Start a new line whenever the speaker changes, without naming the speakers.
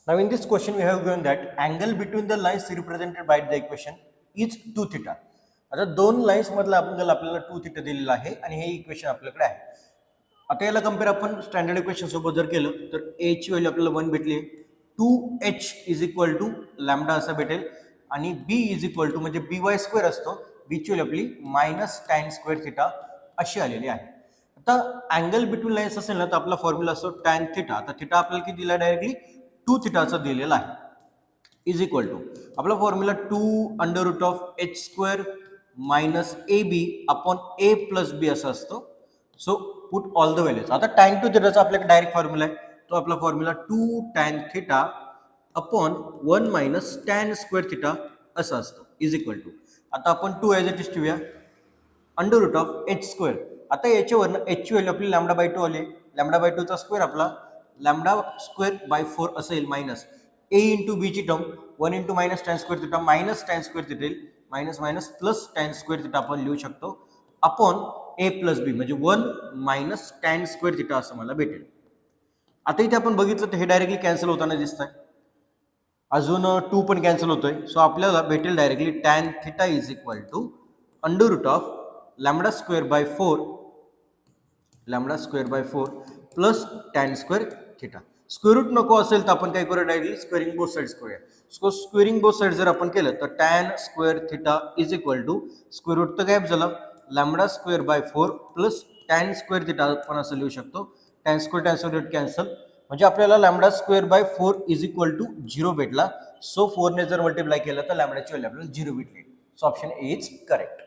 Now in this question we have given that angle between the lines represented by the equation is 2 theta. आता दोन lines मधला angle आपल्याला 2 theta दिलेला आहे आणि हे इक्वेशन आपल्याकडे आहे. आता याला कंपेअर आपण स्टँडर्ड इक्वेशन सोबत जर केलं तर a ची व्हॅल्यू आपल्याला 1 भेटली, 2h = लॅम्बडा असं भेटेल आणि b = म्हणजे by² असतो, b ची व्हॅल्यू आपली -tan² थीटा अशी आलेली आहे. आता अँगल बिटवीन लाईन्स असेल ना तर आपला फॉर्म्युला असतो tan थीटा. आता थीटा आपल्याला किती दिला डायरेक्टली 2 थीटाचा दिलेला आहे = आपला formula 2√h² - ab upon a + b असा असतो. So put all the values. आता tan 2 थीटाचा आपल्याकडे डायरेक्ट फॉर्म्युला आहे, तो आपला formula 2 tan theta upon 1 - tan² theta असा असतो = आता आपण 2 ॲज इट इज ठेवूया √h². आता याच्यावरनं h ची व्हॅल्यू आपली λ/2 आली, λ/2 चा स्क्वेअर आपला λ²/4 असेल मायनस a × b ची term 1 × -tan² theta -tan² theta minus plus tan² theta आपण लिहू शकतो अपॉन a + b म्हणजे 1 - tan² थीटा असं मला भेटेल. आता इथे आपण बघितलं तर हे डायरेक्टली कॅन्सल होताना दिसत आहे, अजून 2 पण कॅन्सल होतोय. सो आपल्याला भेटेल directly tan theta = λ²/4 plus tan² theta. Square root नको असेल तर आपण काय करूया, डायरेक्टली स्क्वेअरिंग बोथ साइड्स करूया. सो स्क्वेअरिंग बोथ साइड जर आपण केलं तर tan² थीटा = स्क्वेअर रूट तर गायब झाला, λ²/4 प्लस tan² थीटा आपण असं लिहू शकतो. tan² कॅन्सल म्हणजे आपल्याला λ²/4 = 0 भेटला. सो 4 ने जर मल्टिप्लाय केलं तर लॅम्बडाची व्हॅल्यू आपल्याला 0 भेटली. So option A is correct.